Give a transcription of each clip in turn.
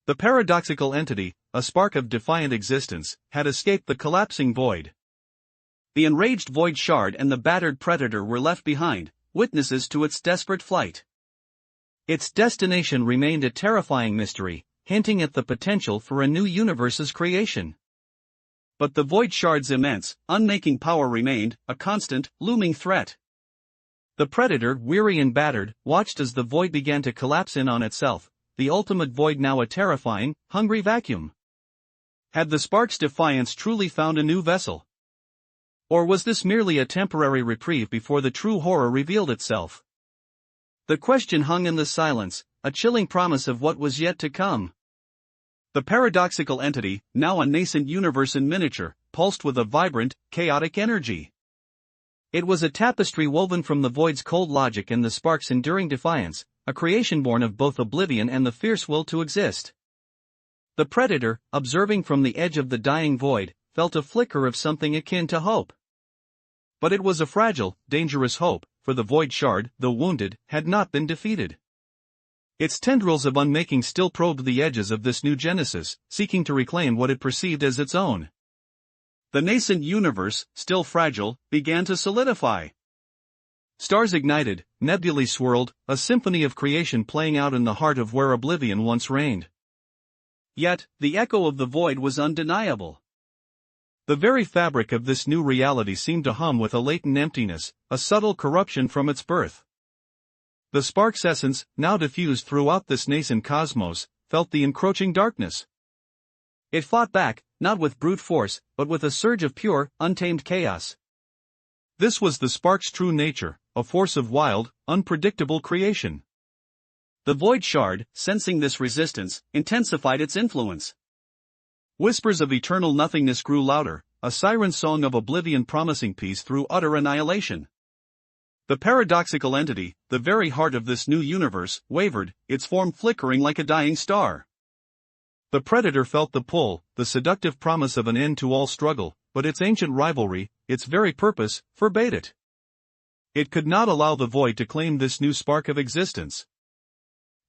The paradoxical entity, a spark of defiant existence, had escaped the collapsing void. The enraged void shard and the battered predator were left behind, witnesses to its desperate flight. Its destination remained a terrifying mystery, hinting at the potential for a new universe's creation. But the void shard's immense, unmaking power remained a constant, looming threat. The predator, weary and battered, watched as the void began to collapse in on itself, the ultimate void now a terrifying, hungry vacuum. Had the spark's defiance truly found a new vessel? Or was this merely a temporary reprieve before the true horror revealed itself? The question hung in the silence, a chilling promise of what was yet to come. The paradoxical entity, now a nascent universe in miniature, pulsed with a vibrant, chaotic energy. It was a tapestry woven from the void's cold logic and the spark's enduring defiance, a creation born of both oblivion and the fierce will to exist. The predator, observing from the edge of the dying void, felt a flicker of something akin to hope. But it was a fragile, dangerous hope, for the void shard, though wounded, had not been defeated. Its tendrils of unmaking still probed the edges of this new genesis, seeking to reclaim what it perceived as its own. The nascent universe, still fragile, began to solidify. Stars ignited, nebulae swirled, a symphony of creation playing out in the heart of where oblivion once reigned. Yet, the echo of the void was undeniable. The very fabric of this new reality seemed to hum with a latent emptiness, a subtle corruption from its birth. The spark's essence, now diffused throughout this nascent cosmos, felt the encroaching darkness. It fought back, not with brute force, but with a surge of pure, untamed chaos. This was the spark's true nature, a force of wild, unpredictable creation. The void shard, sensing this resistance, intensified its influence. Whispers of eternal nothingness grew louder, a siren song of oblivion promising peace through utter annihilation. The paradoxical entity, the very heart of this new universe, wavered, its form flickering like a dying star. The predator felt the pull, the seductive promise of an end to all struggle, but its ancient rivalry, its very purpose, forbade it. It could not allow the void to claim this new spark of existence.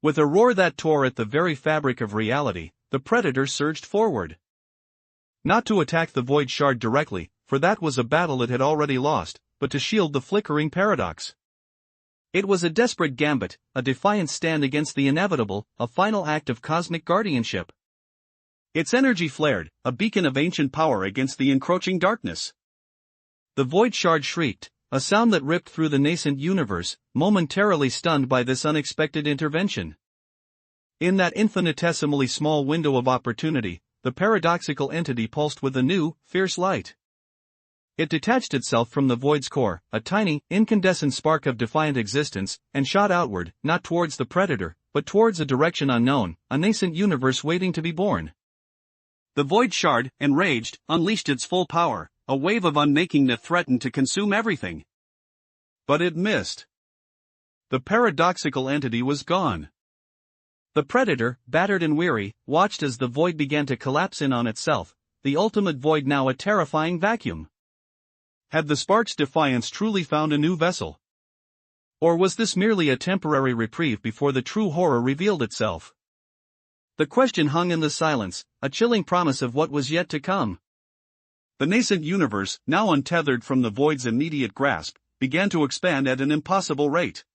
With a roar that tore at the very fabric of reality, the predator surged forward. Not to attack the void shard directly, for that was a battle it had already lost, but to shield the flickering paradox. It was a desperate gambit, a defiant stand against the inevitable, a final act of cosmic guardianship. Its energy flared, a beacon of ancient power against the encroaching darkness. The void shard shrieked, a sound that ripped through the nascent universe, momentarily stunned by this unexpected intervention. In that infinitesimally small window of opportunity, the paradoxical entity pulsed with a new, fierce light. It detached itself from the void's core, a tiny, incandescent spark of defiant existence, and shot outward, not towards the predator, but towards a direction unknown, a nascent universe waiting to be born. The void shard, enraged, unleashed its full power, a wave of unmaking that threatened to consume everything. But it missed. The paradoxical entity was gone. The predator, battered and weary, watched as the void began to collapse in on itself, the ultimate void now a terrifying vacuum. Had the spark's defiance truly found a new vessel? Or was this merely a temporary reprieve before the true horror revealed itself? The question hung in the silence, a chilling promise of what was yet to come. The nascent universe, now untethered from the void's immediate grasp, began to expand at an impossible rate.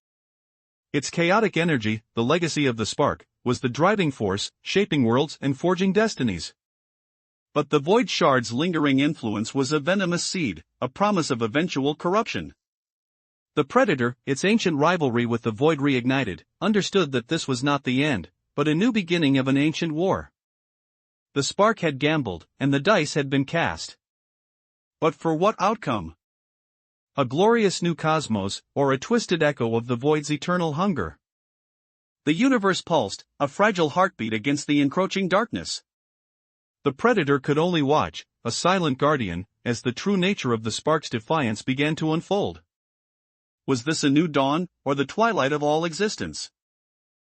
Its chaotic energy, the legacy of the spark, was the driving force, shaping worlds and forging destinies. But the void shard's lingering influence was a venomous seed, a promise of eventual corruption. The predator, its ancient rivalry with the void reignited, understood that this was not the end, but a new beginning of an ancient war. The spark had gambled, and the dice had been cast. But for what outcome? A glorious new cosmos, or a twisted echo of the void's eternal hunger? The universe pulsed, a fragile heartbeat against the encroaching darkness. The predator could only watch, a silent guardian, as the true nature of the spark's defiance began to unfold. Was this a new dawn, or the twilight of all existence?